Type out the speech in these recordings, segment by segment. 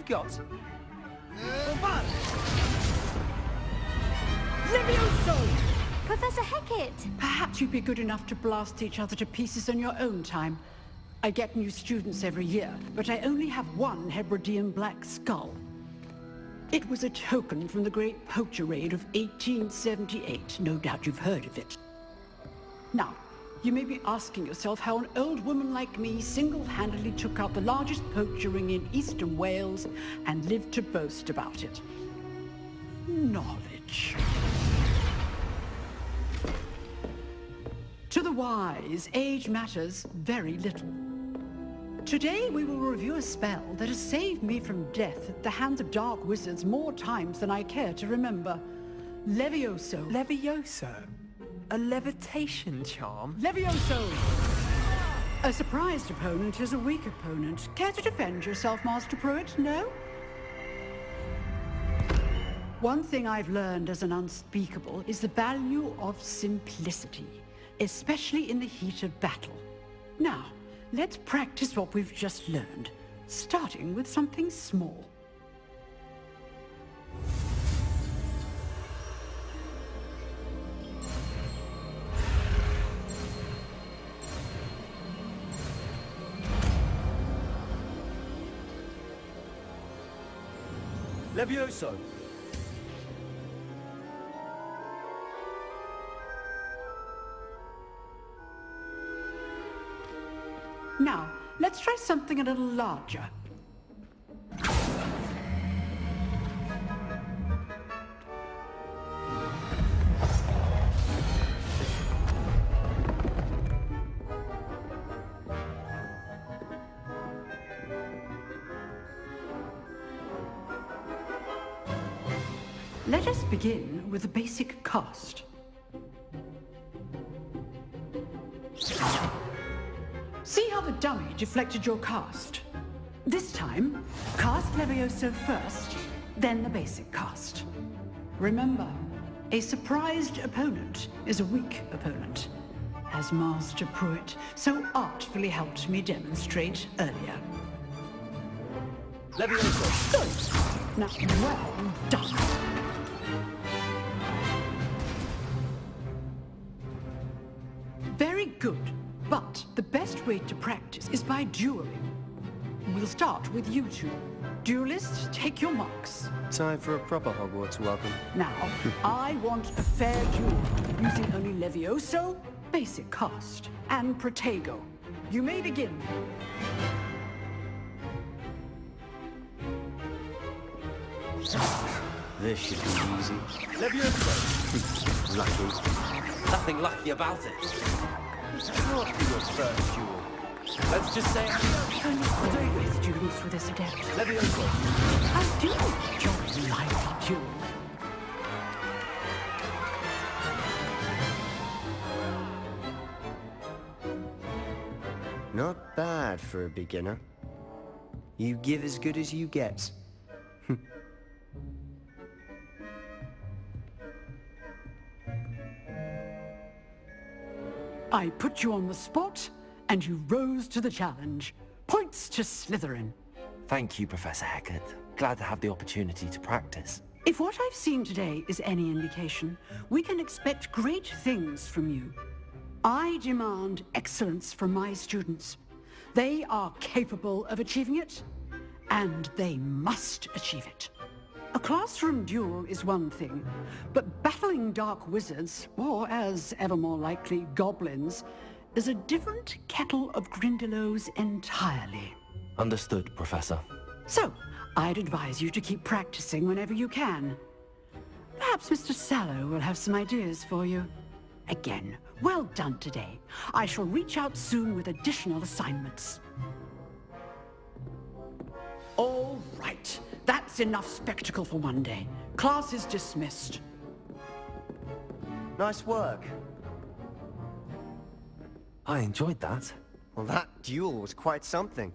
I've got... Levioso! Professor Hecat! Perhaps you'd be good enough to blast each other to pieces in your own time. I get new students every year, but I only have one Hebridean black skull. It was a token from the Great Poacher Raid of 1878. No doubt you've heard of it. Now, you may be asking yourself how an old woman like me single-handedly took out the largest poacher ring in eastern Wales and lived to boast about it. Knowledge. To the wise, age matters very little. Today we will review a spell that has saved me from death at the hands of dark wizards more times than I care to remember. Levioso. Levioso? A levitation charm? Levioso! A surprised opponent is a weak opponent. Care to defend yourself, Master Pruitt? No? One thing I've learned as an unspeakable is the value of simplicity, especially in the heat of battle. Now, let's practice what we've just learned, starting with something small. Levioso! Now, let's try something a little larger. Let us begin with a basic cast. See how the dummy deflected your cast? This time, cast Levioso first, then the basic cast. Remember, a surprised opponent is a weak opponent, as Master Pruitt so artfully helped me demonstrate earlier. Levioso! Good. Now, well done. Very good. But the best way to practice is by dueling. We'll start with you two. Duelists, take your marks. Time for a proper Hogwarts welcome. Now, I want a fair duel, using only Levioso, basic cast, and Protego. You may begin. This should be easy. Levioso! Lucky. Nothing lucky about it. This can't be your first duel. Let's just say... Only always students with this adept. Levioso! I do enjoy lively duel. Not bad for a beginner. You give as good as you get. I put you on the spot, and you rose to the challenge. Points to Slytherin. Thank you, Professor Hecat. Glad to have the opportunity to practice. If what I've seen today is any indication, we can expect great things from you. I demand excellence from my students. They are capable of achieving it, and they must achieve it. A classroom duel is one thing, but battling dark wizards, or as ever more likely, goblins, is a different kettle of Grindylows entirely. Understood, Professor. So, I'd advise you to keep practicing whenever you can. Perhaps Mr. Sallow will have some ideas for you. Again, well done today. I shall reach out soon with additional assignments. All right. That's enough spectacle for one day. Class is dismissed. Nice work. I enjoyed that. Well, that duel was quite something.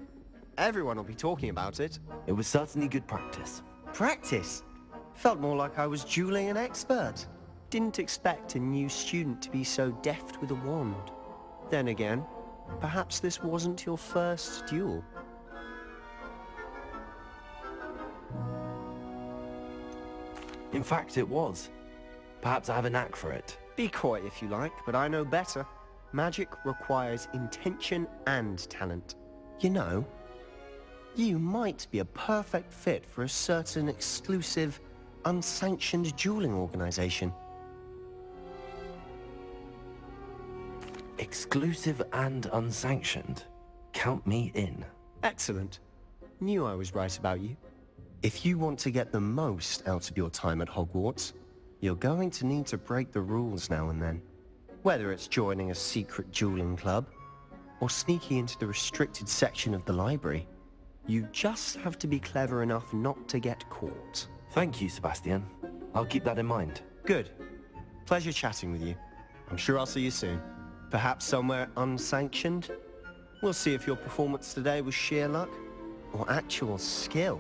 Everyone will be talking about it. It was certainly good practice. Practice? Felt more like I was dueling an expert. Didn't expect a new student to be so deft with a wand. Then again, perhaps this wasn't your first duel. In fact, it was. Perhaps I have a knack for it. Be coy if you like, but I know better. Magic requires intention and talent. You know, you might be a perfect fit for a certain exclusive, unsanctioned dueling organization. Exclusive and unsanctioned. Count me in. Excellent. Knew I was right about you. If you want to get the most out of your time at Hogwarts, you're going to need to break the rules now and then. Whether it's joining a secret dueling club, or sneaking into the restricted section of the library, you just have to be clever enough not to get caught. Thank you, Sebastian. I'll keep that in mind. Good. Pleasure chatting with you. I'm sure I'll see you soon. Perhaps somewhere unsanctioned? We'll see if your performance today was sheer luck, or actual skill.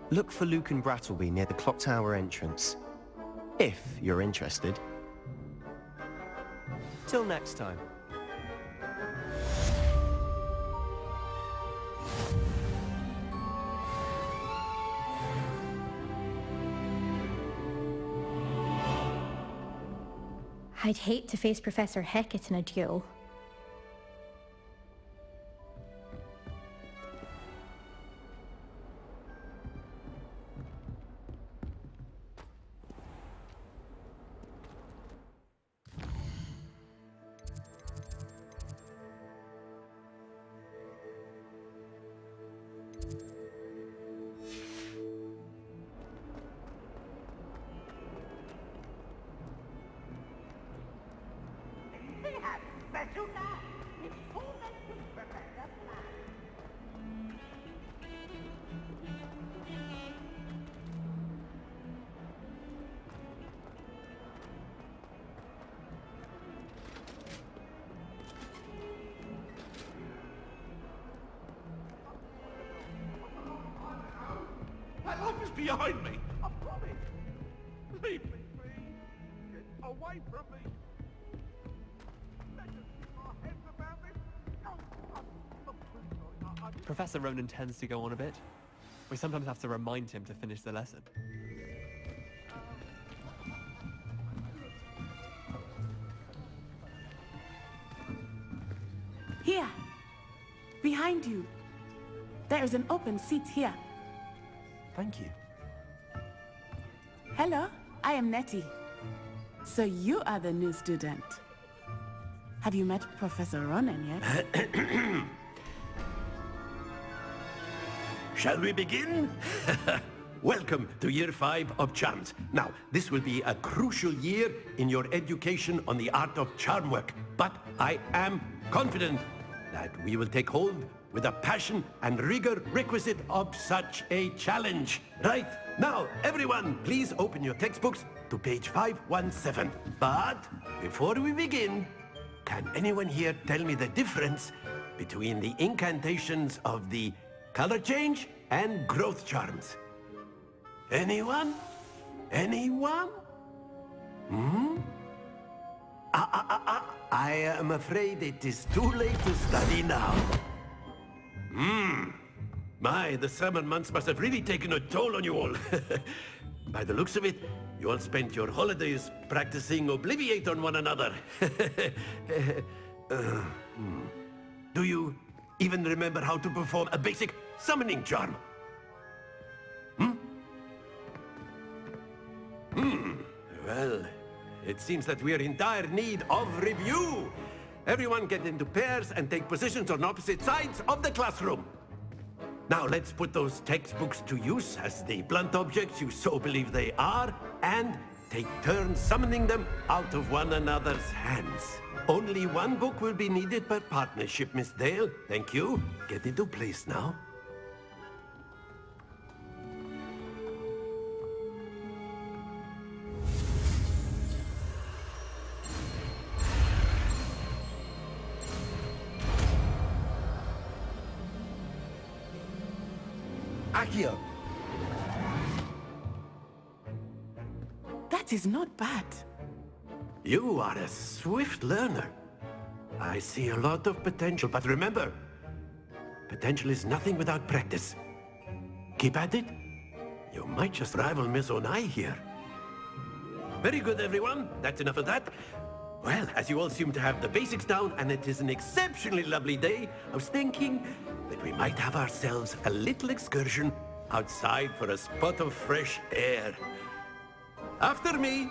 Look for Luke and Brattleby near the clock tower entrance. If you're interested. Till next time. I'd hate to face Professor Hecat in a duel. My life is behind me. I promise. Leave me, please. Get away from me. Let us keep our heads about this. Professor Ronan tends to go on a bit. We sometimes have to remind him to finish the lesson. Here, behind you. There is an open seat here. Thank you. Hello, I am Nettie. So you are the new student. Have you met Professor Ronan yet? Shall we begin? Welcome to Year 5 of Charms. Now, this will be a crucial year in your education on the art of charm work, but I am confident that we will take hold with the passion and rigor requisite of such a challenge. Right, now, everyone, please open your textbooks to page 517. But before we begin, can anyone here tell me the difference between the incantations of the color change and growth charms? Anyone? Anyone? I am afraid it is too late to study now. My, the summer months must have really taken a toll on you all. By the looks of it, you all spent your holidays practicing Obliviate on one another. Do you even remember how to perform a basic summoning charm? Well, it seems that we are in dire need of review. Everyone get into pairs and take positions on opposite sides of the classroom. Now let's put those textbooks to use as the blunt objects you so believe they are, and take turns summoning them out of one another's hands. Only one book will be needed per partnership, Miss Dale. Thank you. Get into place now. Accio. That is not bad. You are a swift learner. I see a lot of potential, but remember, potential is nothing without practice. Keep at it. You might just rival Miss Onai here. Very good, everyone. That's enough of that. Well, as you all seem to have the basics down, and it is an exceptionally lovely day, I was thinking that we might have ourselves a little excursion outside for a spot of fresh air. After me.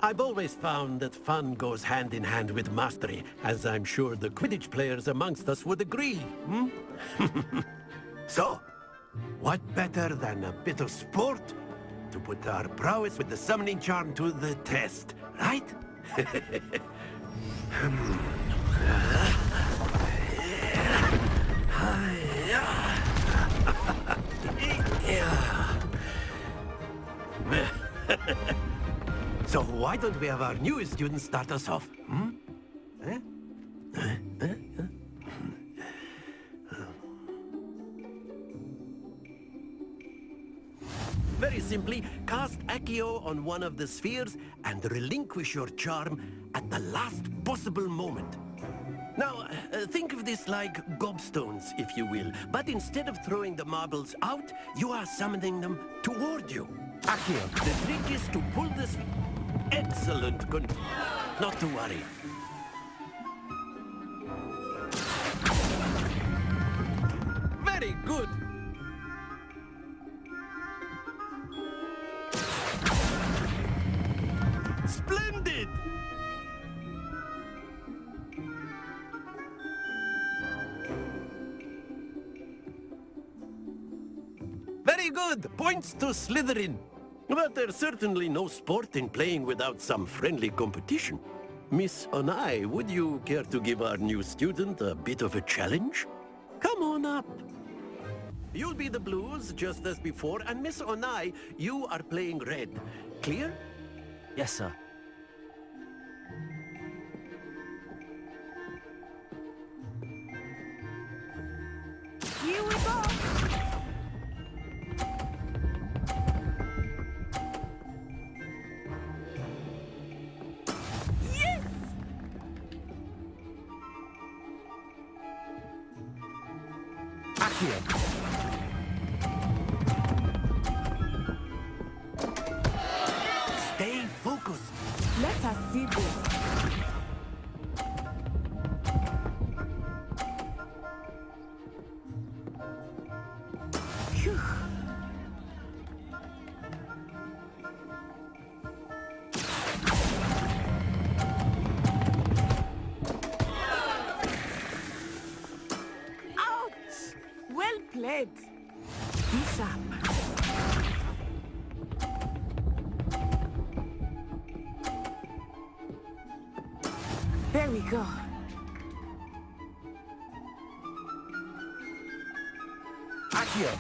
I've always found that fun goes hand in hand with mastery, as I'm sure the Quidditch players amongst us would agree, hmm? So, what better than a bit of sport to put our prowess with the summoning charm to the test, right? So why don't we have our newest student start us off, hmm? Very simply, cast Accio on one of the spheres and relinquish your charm at the last possible moment. Now, think of this like gobstones, if you will, but instead of throwing the marbles out, you are summoning them toward you. Accio, the trick is to pull this... Excellent, good. Not to worry. Very good. Splendid! Very good. Points to Slytherin. But there's certainly no sport in playing without some friendly competition. Miss Onai, would you care to give our new student a bit of a challenge? Come on up. You'll be the blues, just as before, and Miss Onai, you are playing red. Clear? Yes, sir. Here we go! Stay focused. Let us see this. Phew. Ouch! Well played. Be sharp. There we go. Accio.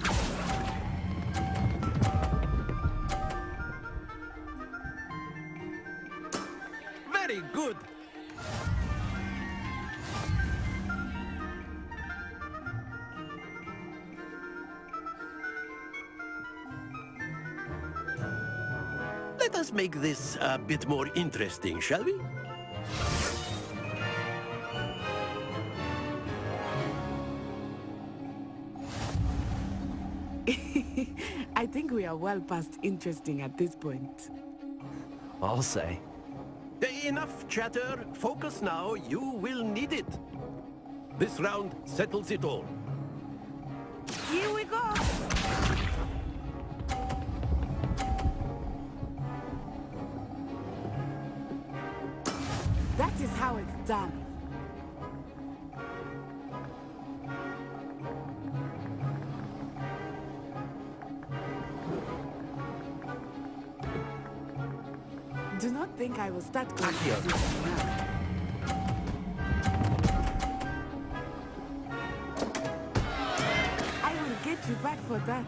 Very good. Let us make this a bit more interesting, shall we? I think we are well past interesting at this point. I'll say. Enough chatter. Focus now. You will need it. This round settles it all. Here we go! That is how it's done. Do not think I will start going to this now. I will get you back for that.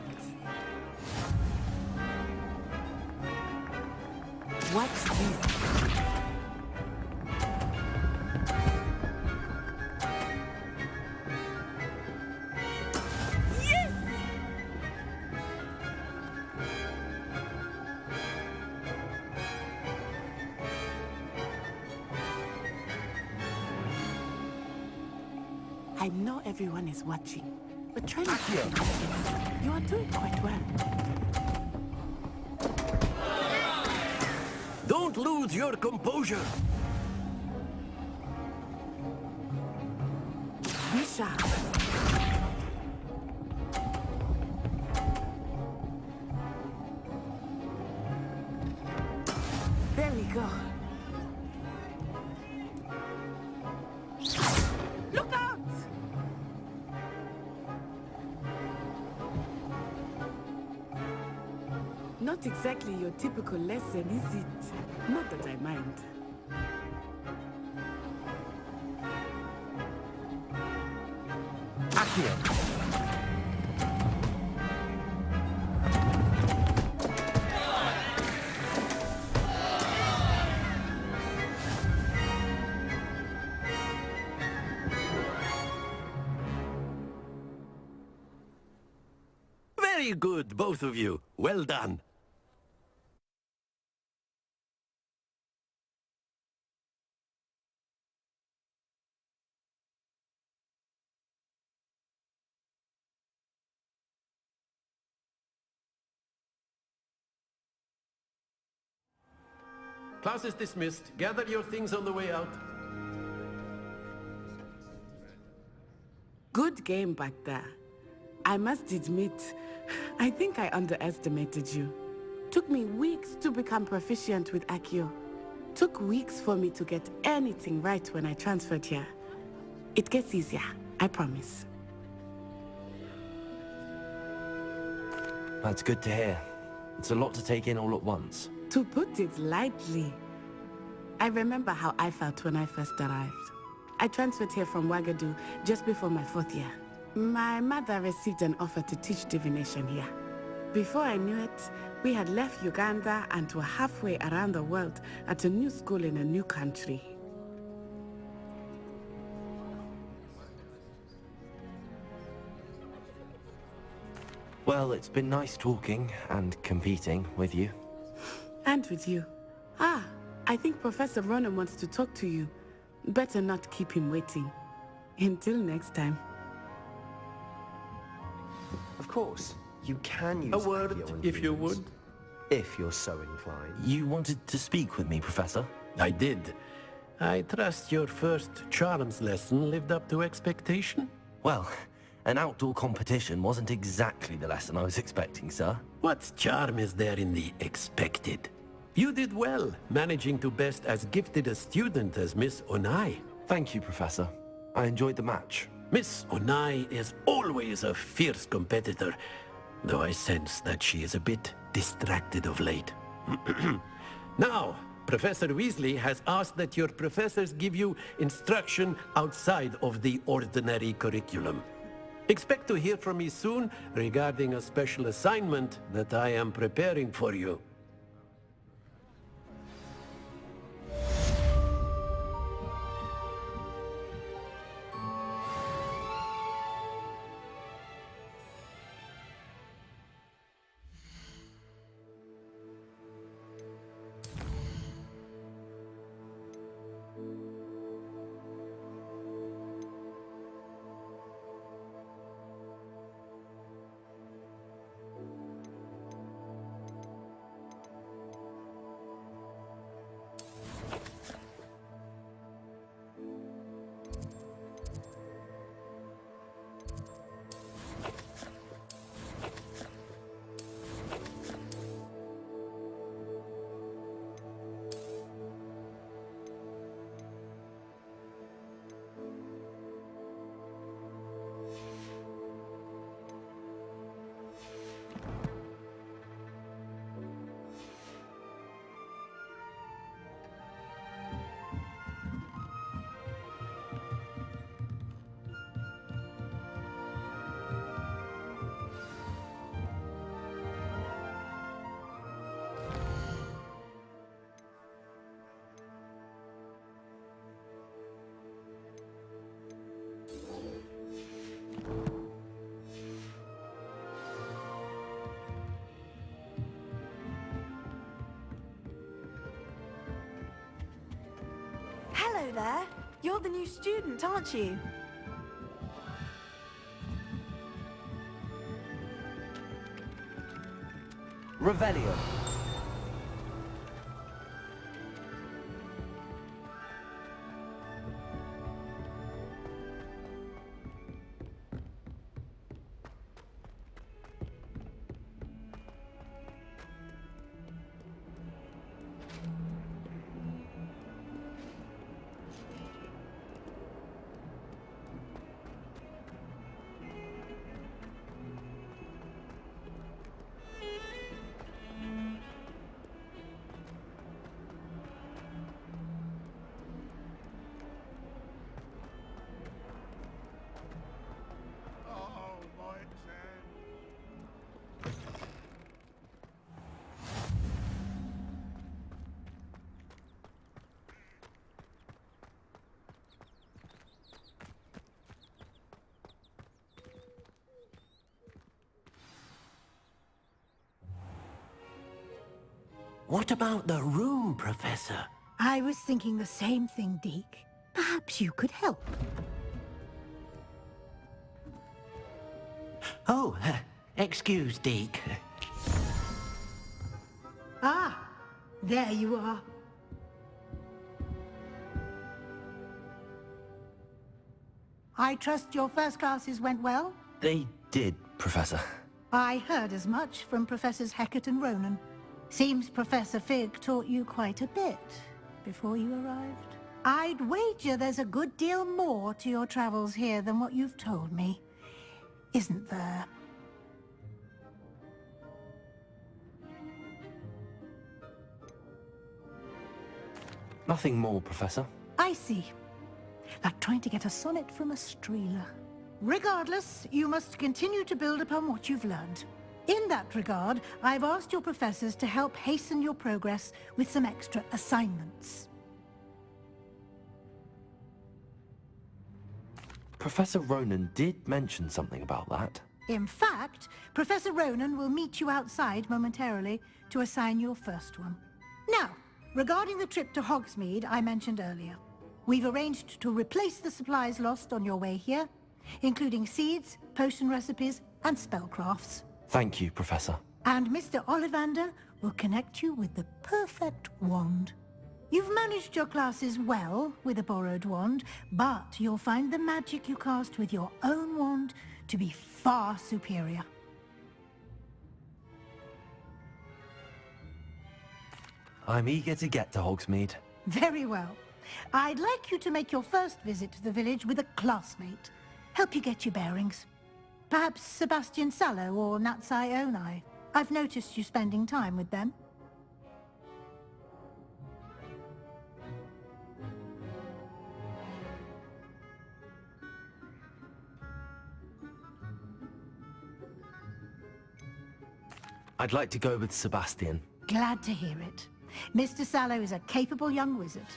Watch this. I know everyone is watching, but try not to take offense. You are doing quite well. Don't lose your composure. Be sharp. There we go. Look out! Not exactly your typical lesson, is it? Not that I mind. Very good, both of you. Well done. Class is dismissed. Gather your things on the way out. Good game back there. I must admit, I think I underestimated you. Took me weeks to become proficient with Accio. Took weeks for me to get anything right when I transferred here. It gets easier, I promise. That's good to hear. It's a lot to take in all at once. To put it lightly, I remember how I felt when I first arrived. I transferred here from Ouagadougou just before my 4th year. My mother received an offer to teach divination here. Before I knew it, we had left Uganda and were halfway around the world at a new school in a new country. Well, it's been nice talking and competing with you. And with you. Ah, I think Professor Ronan wants to talk to you. Better not keep him waiting. Until next time. Of course, you can use A word, Accio and if you runes, would. if you're so inclined. You wanted to speak with me, Professor? I did. I trust your first charms lesson lived up to expectation? Well, an outdoor competition wasn't exactly the lesson I was expecting, sir. What charm is there in the expected? You did well, managing to best as gifted a student as Miss Onai. Thank you, Professor. I enjoyed the match. Miss Onai is always a fierce competitor, though I sense that she is a bit distracted of late. Now, Professor Weasley has asked that your professors give you instruction outside of the ordinary curriculum. Expect to hear from me soon regarding a special assignment that I am preparing for you. Hello there. You're the new student, aren't you? Revelio. What about the room, Professor? I was thinking the same thing, Deke. Perhaps you could help. Oh, excuse, Deke. Ah, there you are. I trust your first classes went well? They did, Professor. I heard as much from Professors Hecat and Ronan. Seems Professor Fig taught you quite a bit before you arrived. I'd wager there's a good deal more to your travels here than what you've told me. Isn't there? Nothing more, Professor. I see. Like trying to get a sonnet from a streeler. Regardless, you must continue to build upon what you've learned. In that regard, I've asked your professors to help hasten your progress with some extra assignments. Professor Ronan did mention something about that. In fact, Professor Ronan will meet you outside momentarily to assign your first one. Now, regarding the trip to Hogsmeade I mentioned earlier, we've arranged to replace the supplies lost on your way here, including seeds, potion recipes, and spellcrafts. Thank you, Professor. And Mr. Ollivander will connect you with the perfect wand. You've managed your classes well with a borrowed wand, but you'll find the magic you cast with your own wand to be far superior. I'm eager to get to Hogsmeade. Very well. I'd like you to make your first visit to the village with a classmate. Help you get your bearings. Perhaps Sebastian Sallow or Natsai Onai. I've noticed you spending time with them. I'd like to go with Sebastian. Glad to hear it. Mr. Sallow is a capable young wizard,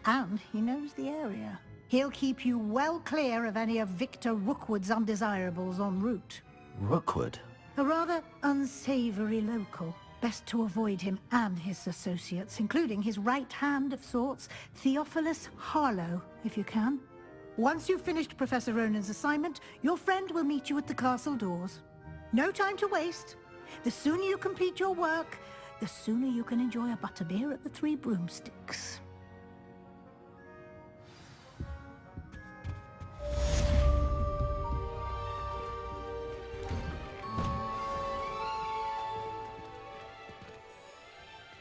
and he knows the area. He'll keep you well clear of any of Victor Rookwood's undesirables en route. Rookwood? A rather unsavory local. Best to avoid him and his associates, including his right hand of sorts, Theophilus Harlow, if you can. Once you've finished Professor Ronan's assignment, your friend will meet you at the castle doors. No time to waste. The sooner you complete your work, the sooner you can enjoy a butterbeer at the Three Broomsticks.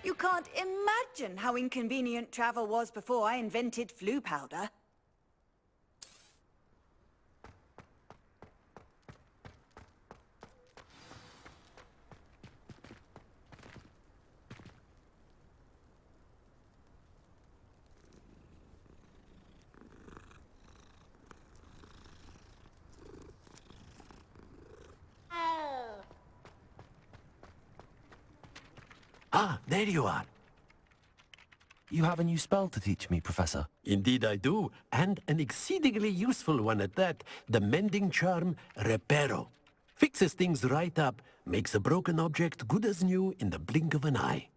You can't imagine how inconvenient travel was before I invented flu powder. Ah, there you are. You have a new spell to teach me, Professor. Indeed I do, and an exceedingly useful one at that. The mending charm, Reparo. Fixes things right up, makes a broken object good as new in the blink of an eye.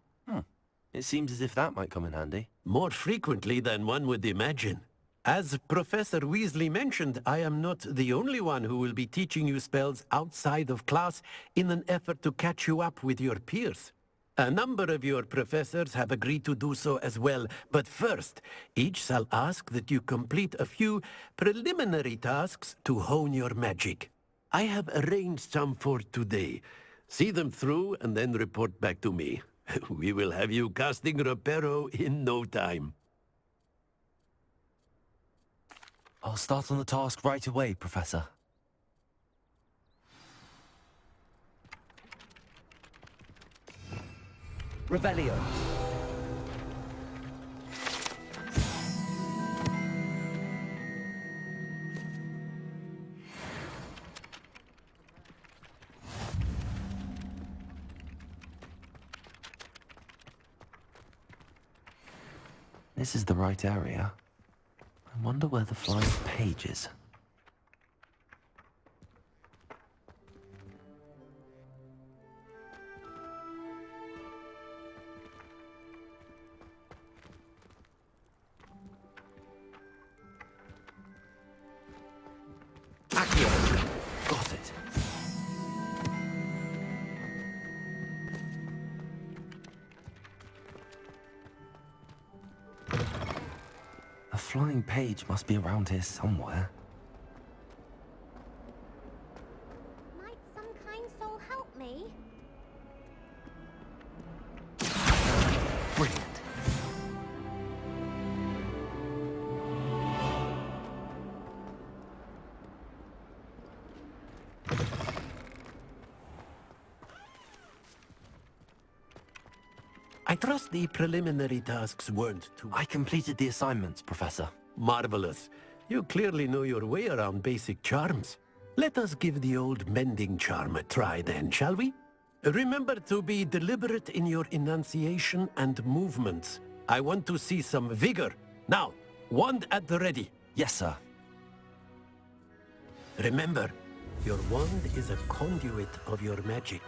It seems as if that might come in handy. More frequently than one would imagine. As Professor Weasley mentioned, I am not the only one who will be teaching you spells outside of class in an effort to catch you up with your peers. A number of your professors have agreed to do so as well, but first, each shall ask that you complete a few preliminary tasks to hone your magic. I have arranged some for today. See them through and then report back to me. We will have you casting Reparo in no time. I'll start on the task right away, Professor. Revelio. This is the right area. I wonder where the flying page is. Got it. A flying page must be around here somewhere. Might some kind soul help me? Brilliant. I trust the preliminary tasks weren't too... I completed the assignments, Professor. Marvelous. You clearly know your way around basic charms. Let us give the old mending charm a try then, shall we? Remember to be deliberate in your enunciation and movements. I want to see some vigor. Now, wand at the ready. Yes, sir. Remember, your wand is a conduit of your magic.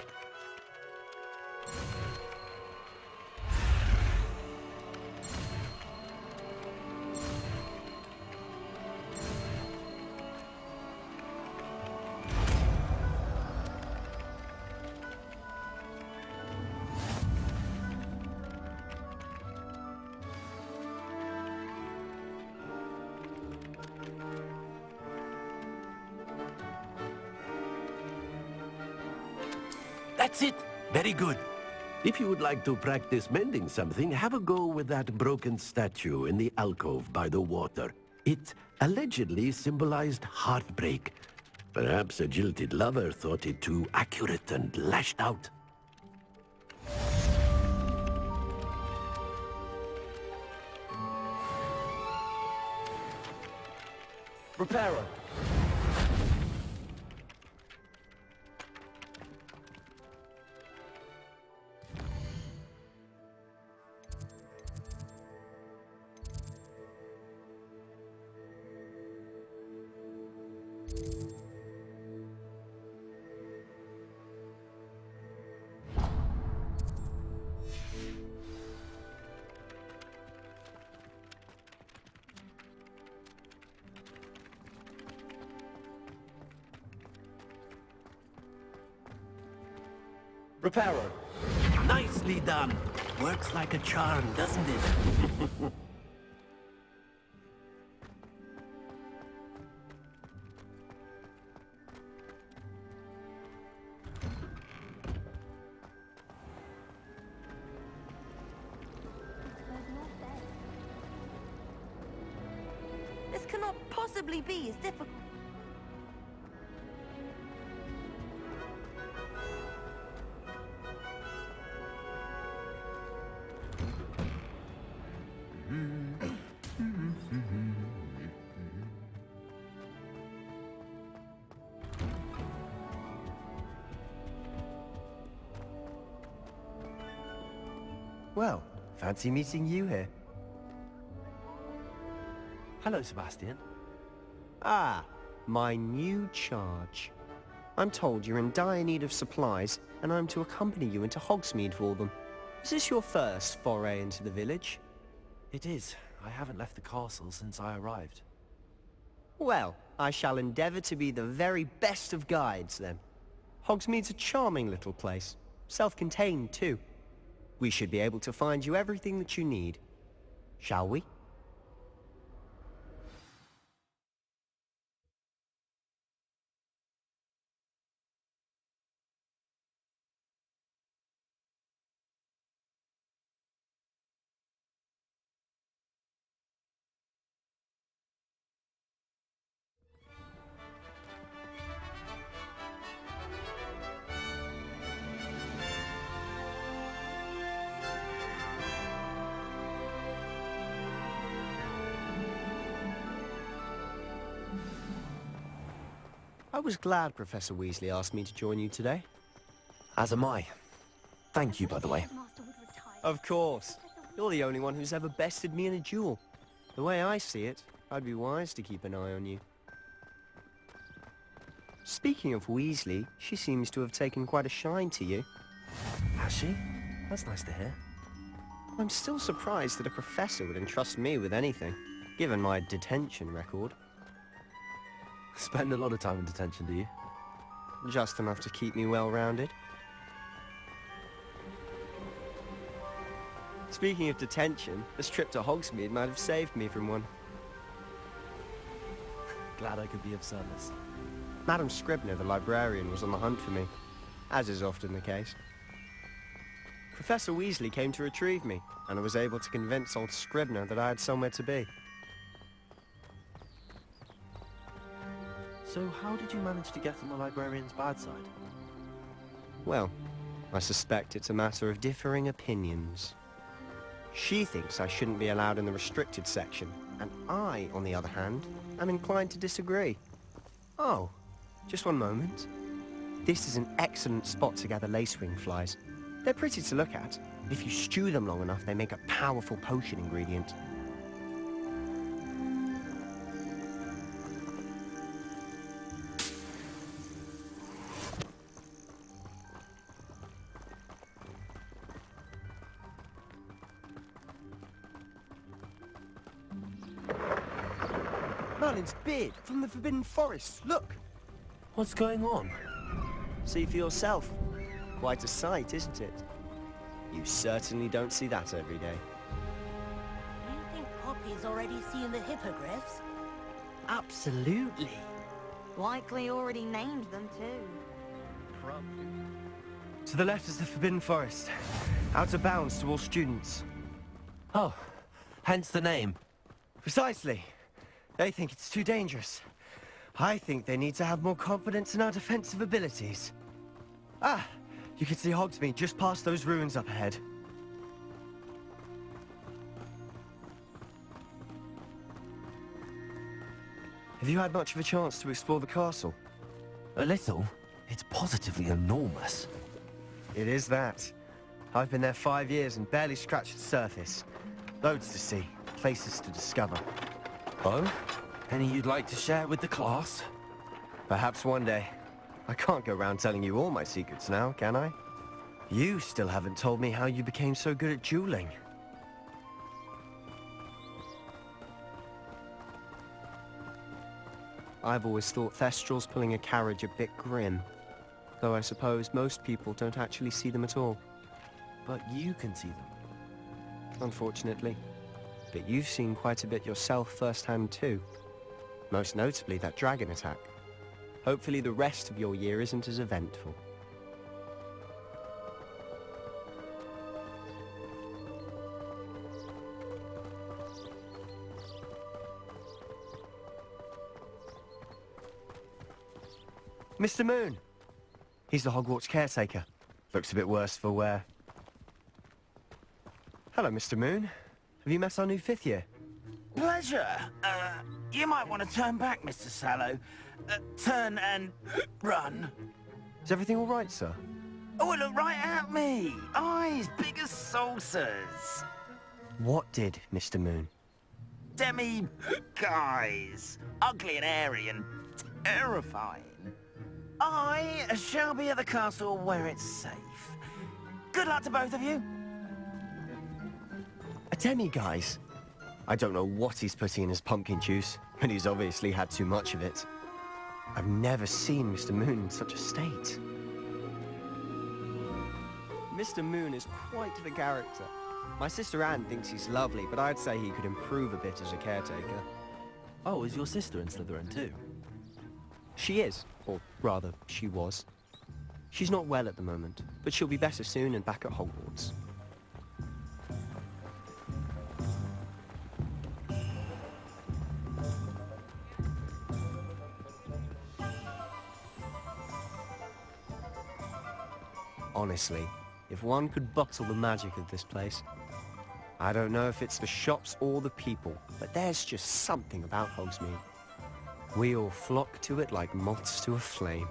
That's it! Very good. If you would like to practice mending something, have a go with that broken statue in the alcove by the water. It allegedly symbolized heartbreak. Perhaps a jilted lover thought it too accurate and lashed out. Reparo. Reparo. Nicely done. Works like a charm, doesn't it? This cannot possibly be as difficult. Well, fancy meeting you here. Hello, Sebastian. Ah, my new charge. I'm told you're in dire need of supplies, and I'm to accompany you into Hogsmeade for them. Is this your first foray into the village? It is. I haven't left the castle since I arrived. Well, I shall endeavour to be the very best of guides, then. Hogsmeade's a charming little place. Self-contained, too. We should be able to find you everything that you need. Shall we? I was glad Professor Weasley asked me to join you today. As am I. Thank you, by the way. Of course. You're the only one who's ever bested me in a duel. The way I see it, I'd be wise to keep an eye on you. Speaking of Weasley, she seems to have taken quite a shine to you. Has she? That's nice to hear. I'm still surprised that a professor would entrust me with anything, given my detention record. Spend a lot of time in detention, do you? Just enough to keep me well-rounded. Speaking of detention, this trip to Hogsmeade might have saved me from one. Glad I could be of service. Madam Scribner, the librarian, was on the hunt for me, as is often the case. Professor Weasley came to retrieve me, and I was able to convince old Scribner that I had somewhere to be. So how did you manage to get on the librarian's bad side? Well, I suspect it's a matter of differing opinions. She thinks I shouldn't be allowed in the restricted section, and I, on the other hand, am inclined to disagree. Oh, just one moment. This is an excellent spot to gather lacewing flies. They're pretty to look at. If you stew them long enough, they make a powerful potion ingredient. Merlin's beard from the Forbidden Forest. Look! What's going on? See for yourself. Quite a sight, isn't it? You certainly don't see that every day. Do you think Poppy's already seen the hippogriffs? Absolutely. Likely already named them too. To the left is the Forbidden Forest. Out of bounds to all students. Oh, hence the name. Precisely. They think it's too dangerous. I think they need to have more confidence in our defensive abilities. Ah, you can see Hogsmeade just past those ruins up ahead. Have you had much of a chance to explore the castle? A little. It's positively enormous. It is that. I've been there 5 years and barely scratched the surface. Loads to see, places to discover. Oh? Any you'd like to share with the class? Perhaps one day. I can't go around telling you all my secrets now, can I? You still haven't told me how you became so good at dueling. I've always thought Thestrals pulling a carriage a bit grim. Though I suppose most people don't actually see them at all. But you can see them. Unfortunately. But you've seen quite a bit yourself firsthand too. Most notably that dragon attack. Hopefully the rest of your year isn't as eventful. Mr. Moon! He's the Hogwarts caretaker. Looks a bit worse for wear. Hello, Mr. Moon. Have you met our new 5th year? Pleasure. You might want to turn back, Mr. Sallow. Turn and run. Is everything all right, sir? Oh, look right at me. Eyes big as saucers. What did, Mr. Moon? Guys. Ugly and hairy and terrifying. I shall be at the castle where it's safe. Good luck to both of you. A demi-guise? I don't know what he's putting in his pumpkin juice, but he's obviously had too much of it. I've never seen Mr. Moon in such a state. Mr. Moon is quite the character. My sister Anne thinks he's lovely, but I'd say he could improve a bit as a caretaker. Oh, is your sister in Slytherin too? She is, or rather, she was. She's not well at the moment, but she'll be better soon and back at Hogwarts. Honestly, if one could bottle the magic of this place. I don't know if it's the shops or the people, but there's just something about Hogsmeade. We all flock to it like moths to a flame.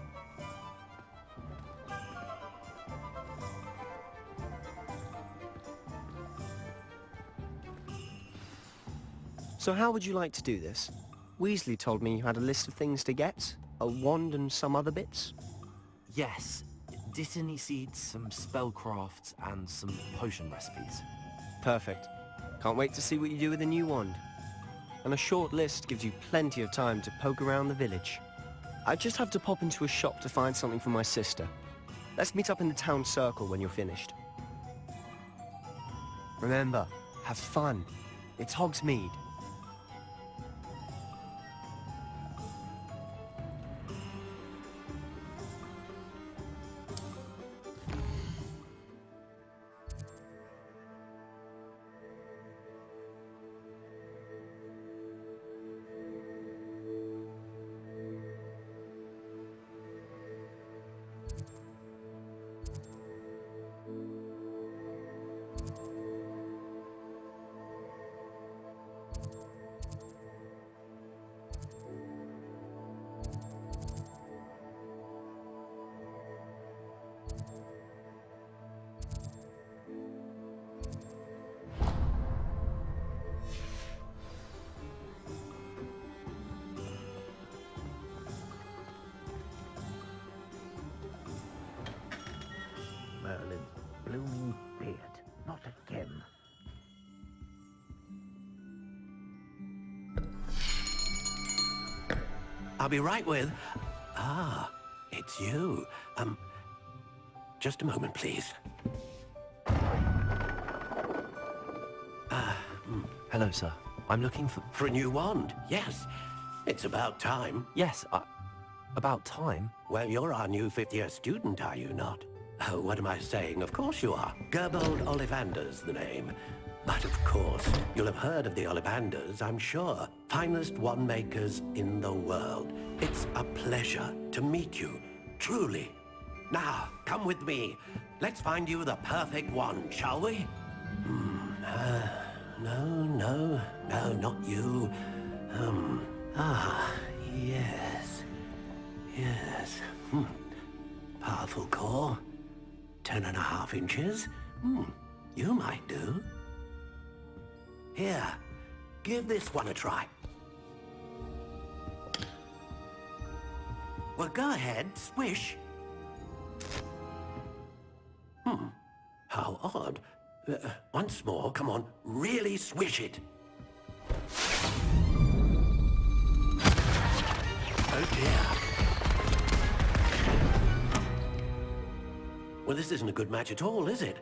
So how would you like to do this? Weasley told me you had a list of things to get, a wand and some other bits. Yes. Dittany seeds, some spellcrafts, and some potion recipes. Perfect. Can't wait to see what you do with the new wand. And a short list gives you plenty of time to poke around the village. I just have to pop into a shop to find something for my sister. Let's meet up in the town circle when you're finished. Remember, have fun. It's Hogsmeade. Merlin's blooming beard, not again. I'll be right with... Ah, it's you. Just a moment, please. Hello, sir. I'm looking for... For a new wand, yes. It's about time. Yes, about time? Well, you're our new fifth-year student, are you not? Oh, what am I saying? Of course you are. Gerbold Ollivander's the name. But of course, you'll have heard of the Ollivanders, I'm sure. Finest wand makers in the world. It's a pleasure to meet you, truly. Now, come with me. Let's find you the perfect wand, shall we? No, not you. Yes. Powerful core. 10.5 inches. You might do. Here, give this one a try. Well, go ahead, swish. How odd. Once more, come on, really swish it. Oh dear. Well, this isn't a good match at all, is it?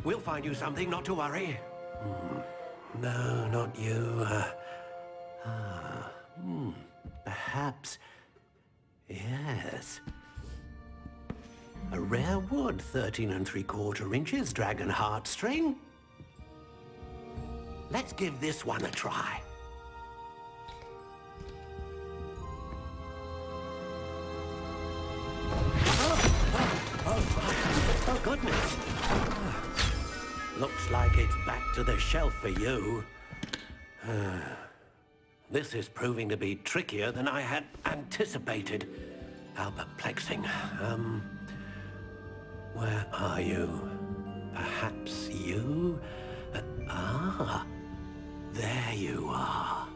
We'll find you something, not to worry. No, not you. Perhaps... Yes. A rare wood, 13 3/4 inches, dragon heartstring. Let's give this one a try. Oh, goodness. Looks like it's back to the shelf for you. This is proving to be trickier than I had anticipated. How perplexing. Where are you? Perhaps you? There you are.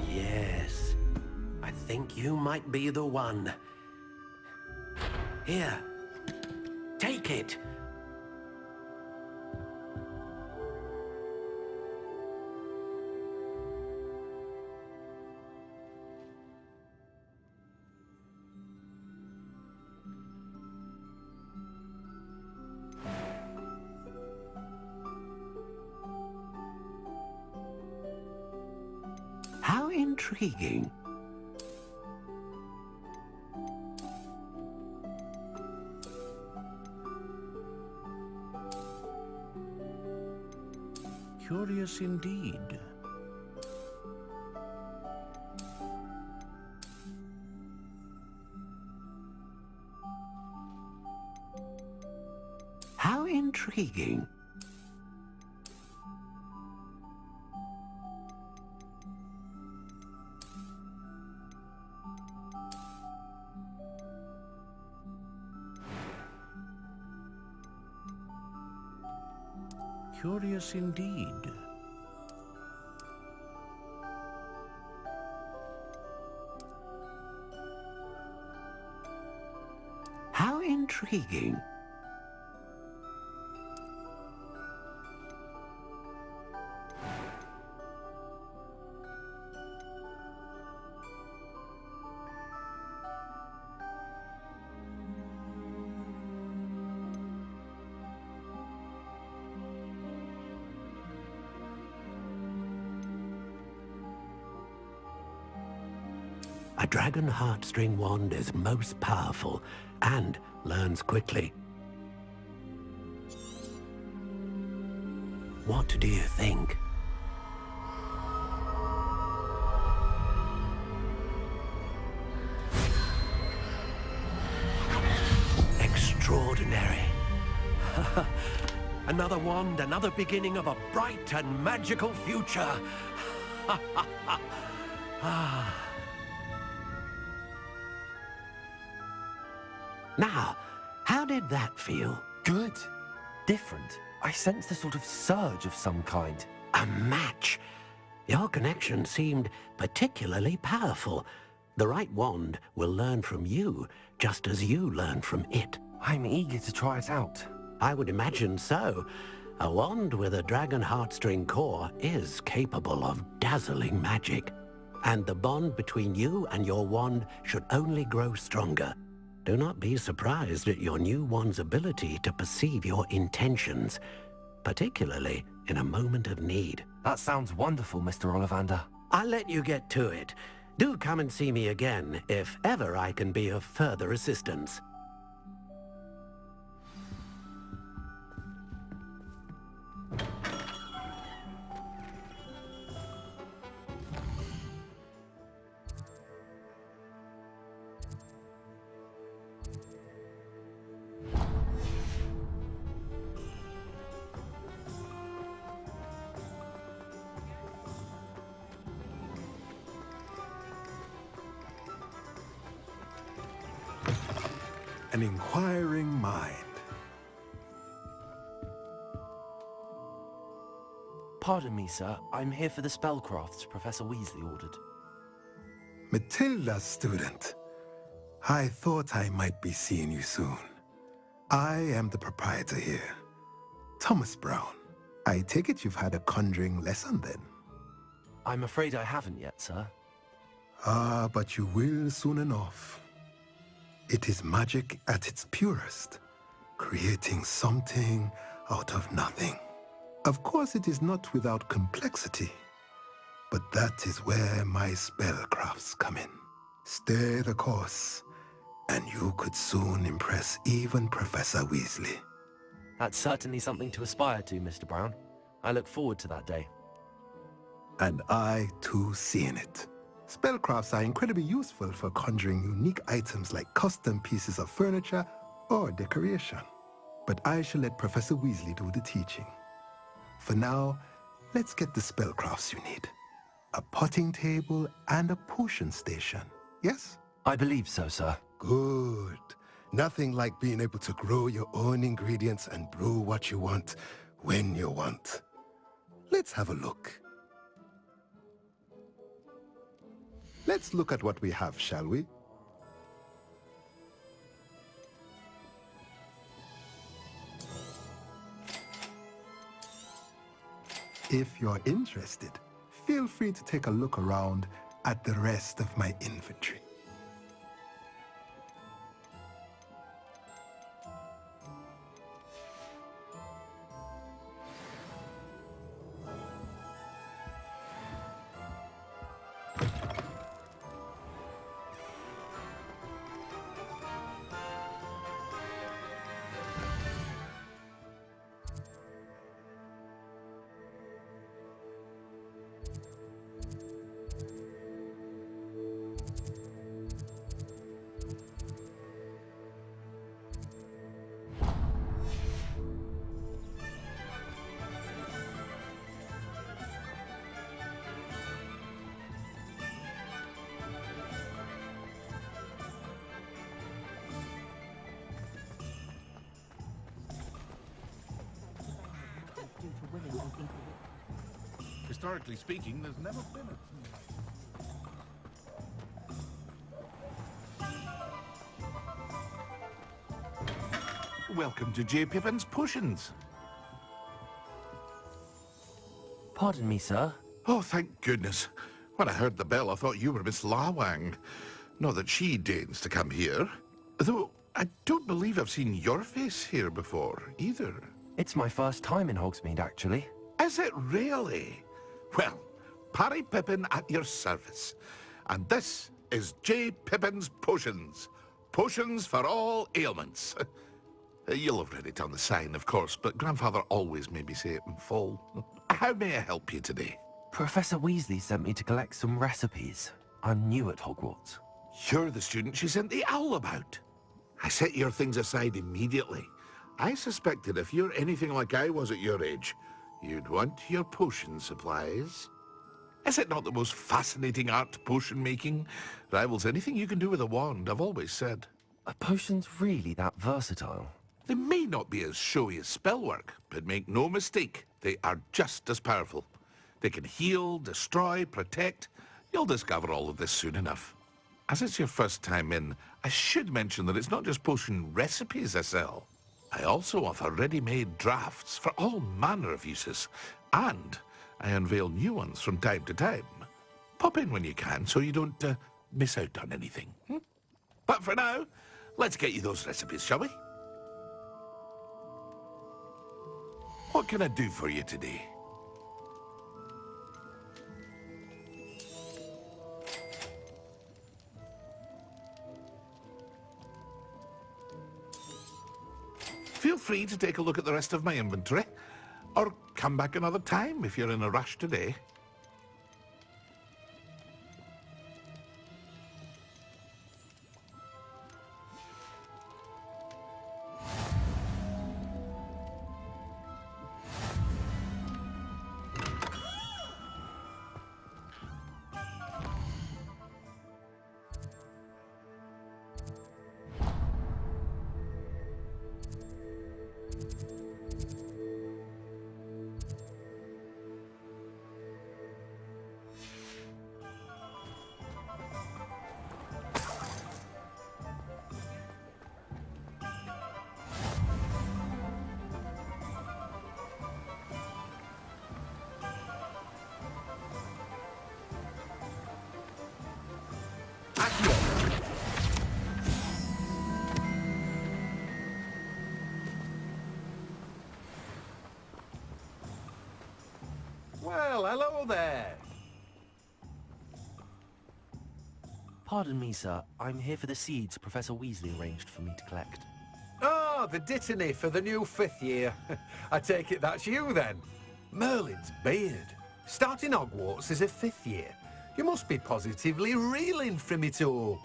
Yes, I think you might be the one. Here, take it. intriguing. Curious indeed. How intriguing. Curious indeed. How intriguing. A dragon heartstring wand is most powerful and learns quickly. What do you think? Extraordinary. Another wand, another beginning of a bright and magical future. Now, how did that feel? Good. Different. I sensed a sort of surge of some kind. A match. Your connection seemed particularly powerful. The right wand will learn from you, just as you learn from it. I'm eager to try it out. I would imagine so. A wand with a dragon heartstring core is capable of dazzling magic. And the bond between you and your wand should only grow stronger. Do not be surprised at your new wand's ability to perceive your intentions, particularly in a moment of need. That sounds wonderful, Mr. Ollivander. I'll let you get to it. Do come and see me again if ever I can be of further assistance. An inquiring mind. Pardon me, sir. I'm here for the spellcrafts Professor Weasley ordered. Matilda's student. I thought I might be seeing you soon. I am the proprietor here, Thomas Brown. I take it you've had a conjuring lesson then? I'm afraid I haven't yet, sir. Ah, but you will soon enough. It is magic at its purest, creating something out of nothing. Of course, it is not without complexity, but that is where my spellcrafts come in. Stay the course, and you could soon impress even Professor Weasley. That's certainly something to aspire to, Mr. Brown. I look forward to that day. And I, too, seeing it. Spellcrafts are incredibly useful for conjuring unique items like custom pieces of furniture or decoration. But I shall let Professor Weasley do the teaching. For now, let's get the spellcrafts you need. A potting table and a potion station, yes? I believe so, sir. Good. Nothing like being able to grow your own ingredients and brew what you want when you want. Let's have a look. Let's look at what we have, shall we? If you're interested, feel free to take a look around at the rest of my inventory. historically speaking, there's never been a... Welcome to J. Pippin's Potions. Pardon me, sir. Oh, thank goodness. When I heard the bell, I thought you were Miss Lawang. Not that she deigns to come here. Though, I don't believe I've seen your face here before, either. It's my first time in Hogsmeade, actually. Is it really? Well, Parry Pippin at your service. And this is J. Pippin's Potions. Potions for all ailments. You'll have read it on the sign, of course, but Grandfather always made me say it in full. How may I help you today? Professor Weasley sent me to collect some recipes. I'm new at Hogwarts. You're the student she sent the owl about. I set your things aside immediately. I suspected if you're anything like I was at your age, you'd want your potion supplies. Is it not the most fascinating art, potion making? Rivals anything you can do with a wand, I've always said. Are potions really that versatile? They may not be as showy as spellwork, but make no mistake, they are just as powerful. They can heal, destroy, protect. You'll discover all of this soon enough. As it's your first time in, I should mention that it's not just potion recipes I sell. I also offer ready-made drafts for all manner of uses, and I unveil new ones from time to time. Pop in when you can so you don't miss out on anything. But for now, let's get you those recipes, shall we? What can I do for you today? Feel free to take a look at the rest of my inventory, or come back another time if you're in a rush today. Well, hello there. Pardon me, sir. I'm here for the seeds Professor Weasley arranged for me to collect. Oh, the dittany for the new 5th year. I take it that's you, then. Merlin's beard. Starting Hogwarts as a 5th year. You must be positively reeling from it all.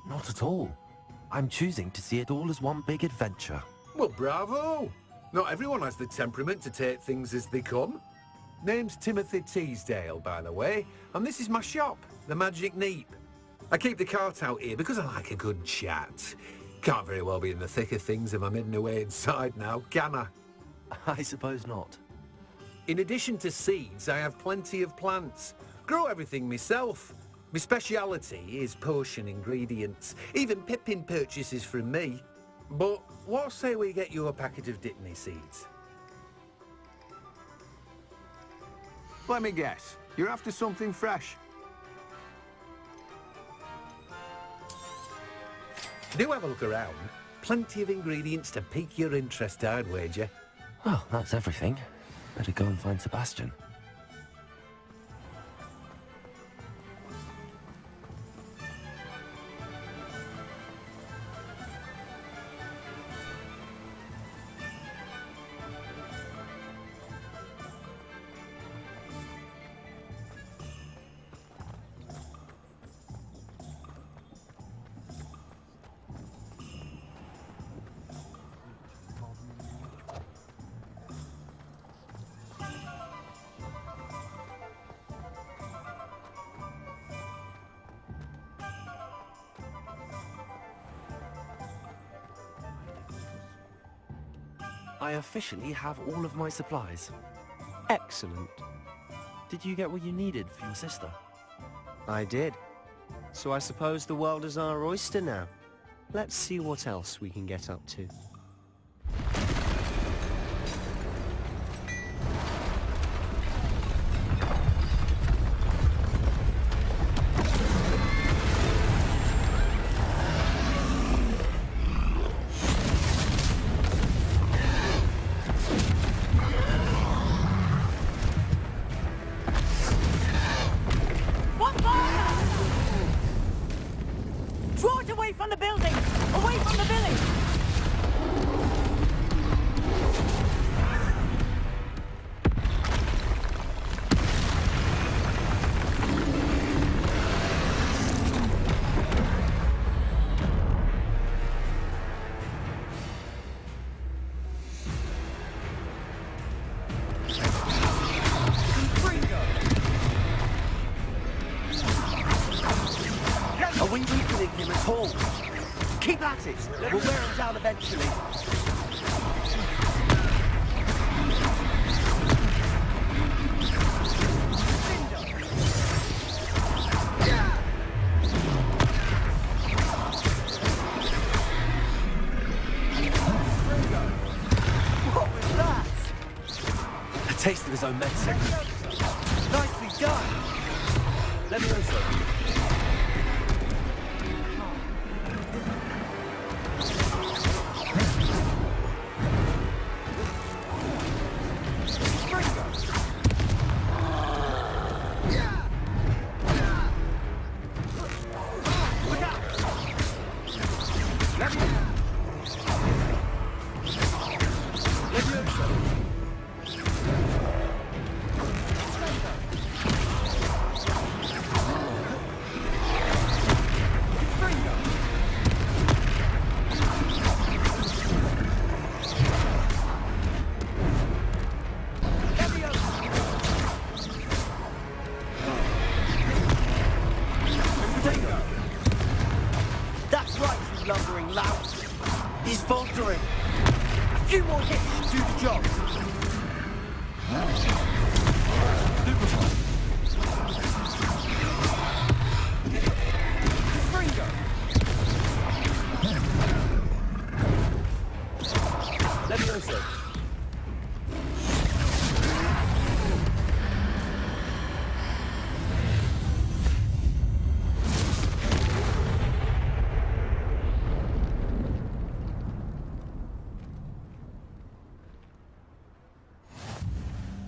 Not at all. I'm choosing to see it all as one big adventure. Well, bravo. Not everyone has the temperament to take things as they come. Name's Timothy Teasdale, by the way, and this is my shop, the Magic Neep. I keep the cart out here because I like a good chat. Can't very well be in the thick of things if I'm hidden away inside now, can I? I suppose not. In addition to seeds, I have plenty of plants. Grow everything myself. My speciality is potion ingredients. Even Pippin purchases from me. But what say we get you a packet of Dittany seeds? Let me guess. You're after something fresh. Do have a look around. Plenty of ingredients to pique your interest, I'd wager. Well, that's everything. Better go and find Sebastian. I officially have all of my supplies. Excellent. Did you get what you needed for your sister? I did. So I suppose the world is our oyster now. Let's see what else we can get up to. Keep at it! We'll wear him down eventually. What was that? A taste of his own medicine. Nicely done! Let me know, sir.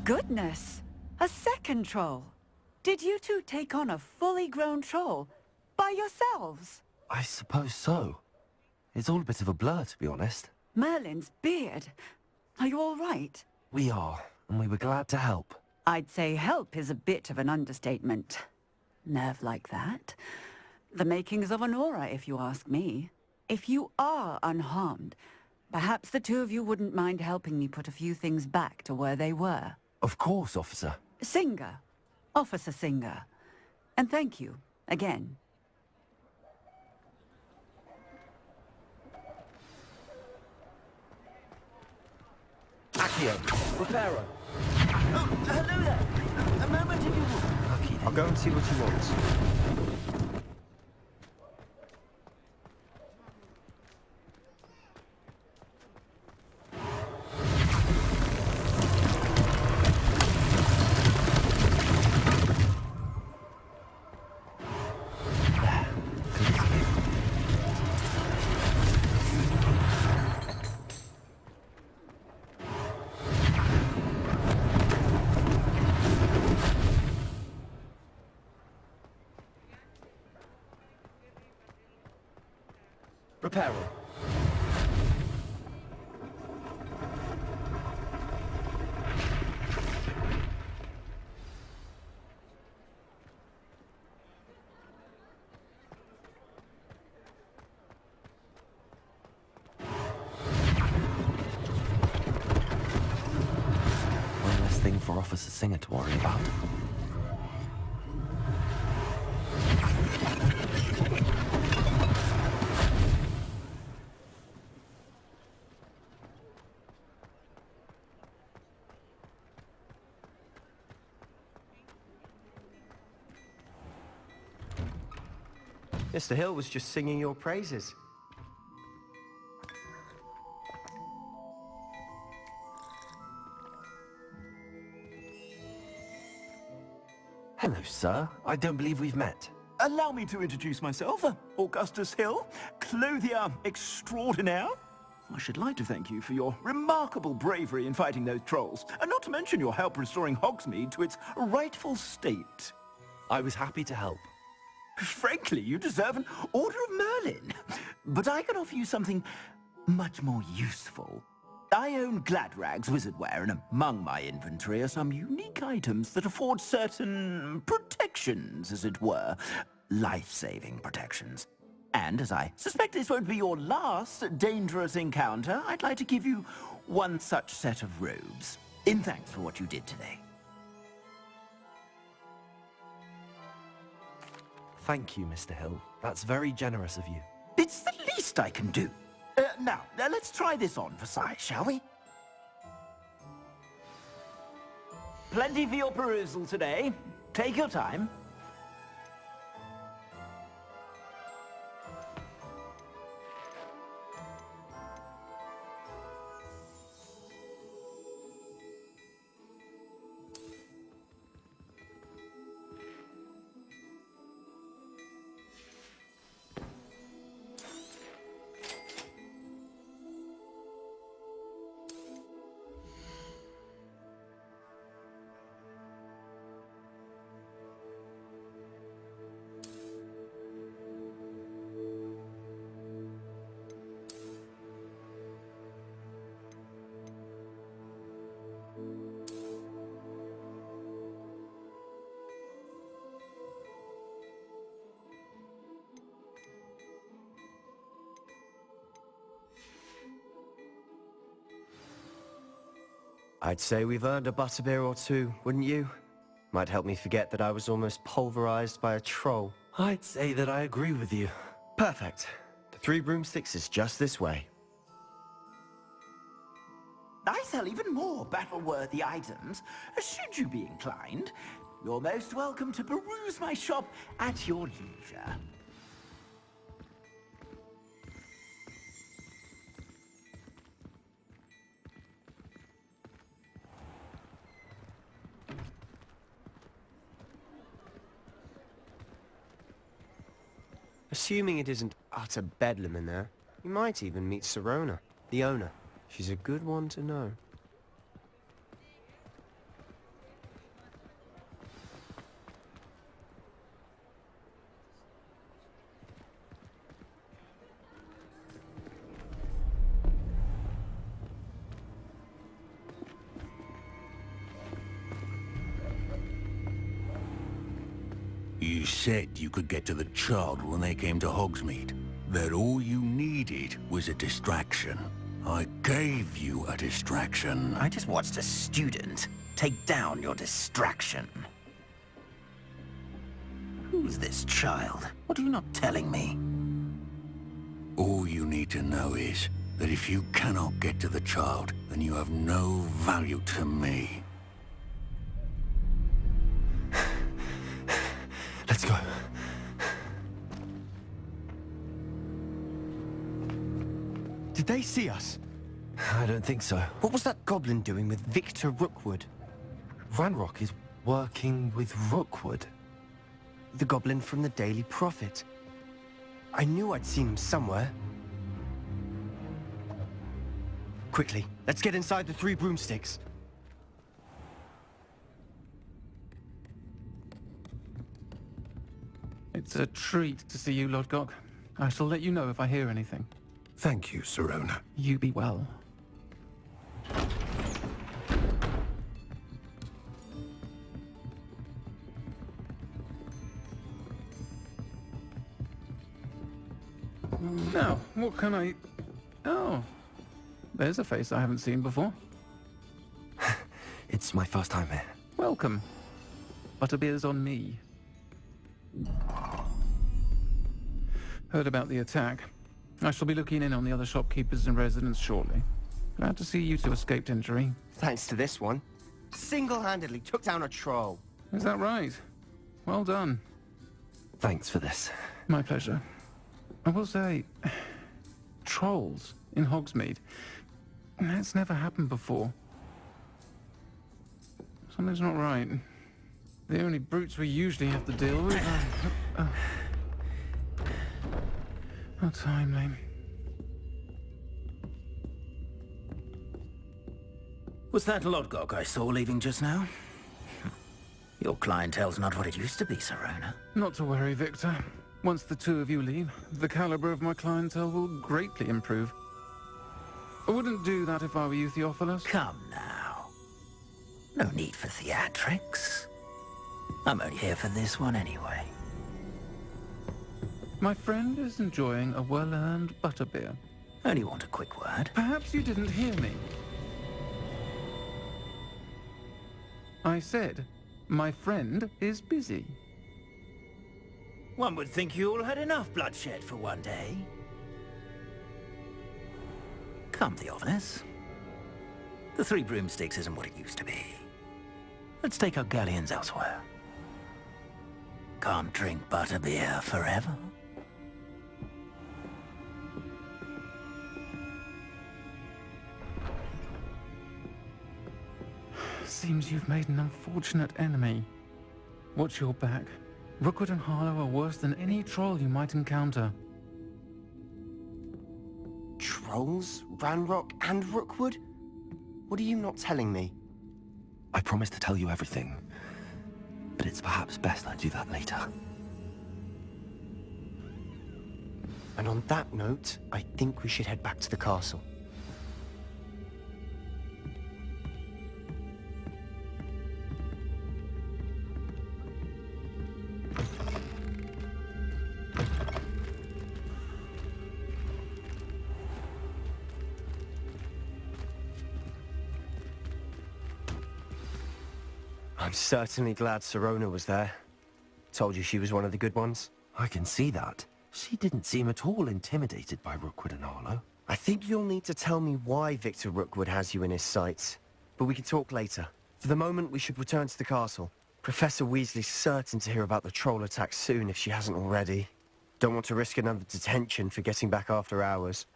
Goodness! A second troll! Did you two take on a fully grown troll? By yourselves? I suppose so. It's all a bit of a blur, to be honest. Merlin's beard. Are you all right? We are, and we were glad to help. I'd say help is a bit of an understatement. Nerve like that. The makings of an aura, if you ask me. If you are unharmed, perhaps the two of you wouldn't mind helping me put a few things back to where they were. Of course, officer. Singer. Officer Singer. And thank you, again. Accio, Reparo. Oh, hello there. A moment if you would. I'll go and see what he wants. Reparo. One less thing for Officer Singer to worry about. Mr. Hill was just singing your praises. Hello, sir. I don't believe we've met. Allow me to introduce myself, Augustus Hill, clothier extraordinaire. I should like to thank you for your remarkable bravery in fighting those trolls, and not to mention your help restoring Hogsmeade to its rightful state. I was happy to help. Frankly, you deserve an Order of Merlin. But I can offer you something much more useful. I own Gladrag's wizardware, and among my inventory are some unique items that afford certain protections, as it were. Life-saving protections. And as I suspect this won't be your last dangerous encounter, I'd like to give you one such set of robes, in thanks for what you did today. Thank you, Mr. Hill. That's very generous of you. It's the least I can do. Now, let's try this on for size, shall we? Plenty for your perusal today. Take your time. I'd say we've earned a butterbeer or two, wouldn't you? Might help me forget that I was almost pulverized by a troll. I'd say that I agree with you. Perfect. The 3 broomsticks is just this way. I sell even more battle-worthy items. Should you be inclined, you're most welcome to peruse my shop at your leisure. Assuming it isn't utter bedlam in there, you might even meet Sirona, the owner. She's a good one to know. You said you could get to the child when they came to Hogsmeade. That all you needed was a distraction. I gave you a distraction. I just watched a student take down your distraction. Who's this child? What are you not telling me? All you need to know is that if you cannot get to the child, then you have no value to me. Let's go. Did they see us? I don't think so. What was that goblin doing with Victor Rookwood? Ranrock is working with Rookwood. The goblin from the Daily Prophet. I knew I'd seen him somewhere. Quickly, let's get inside the 3 broomsticks. It's a treat to see you, Lord Gog. I shall let you know if I hear anything. Thank you, Sirona. You be well. Now, what can I... Oh, there's a face I haven't seen before. It's my first time here. Welcome. Butterbeer's on me. Heard about the attack. I shall be looking in on the other shopkeepers and residents shortly. Glad to see you two escaped injury. Thanks to this one. Single-handedly took down a troll. Is that right? Well done. Thanks for this. My pleasure. I will say, trolls in Hogsmeade. That's never happened before. Something's not right. The only brutes we usually have to deal with are... How timely. Was that Lodgok I saw leaving just now? Your clientele's not what it used to be, Serona. Not to worry, Victor. Once the two of you leave, the caliber of my clientele will greatly improve. I wouldn't do that if I were you, Theophilus. Come now. No need for theatrics. I'm only here for this one anyway. My friend is enjoying a well-earned butterbeer. Only want a quick word. Perhaps you didn't hear me. I said, my friend is busy. One would think you all had enough bloodshed for one day. Come, Theophilus. The Three Broomsticks isn't what it used to be. Let's take our galleons elsewhere. Can't drink butterbeer forever. Seems you've made an unfortunate enemy. Watch your back. Rookwood and Harlow are worse than any troll you might encounter. Trolls? Ranrock and Rookwood? What are you not telling me? I promised to tell you everything, but it's perhaps best I do that later. And on that note, I think we should head back to the castle. I'm certainly glad Serona was there. Told you she was one of the good ones. I can see that. She didn't seem at all intimidated by Rookwood and Harlow. I think you'll need to tell me why Victor Rookwood has you in his sights. But we can talk later. For the moment, we should return to the castle. Professor Weasley's certain to hear about the troll attack soon if she hasn't already. Don't want to risk another detention for getting back after hours.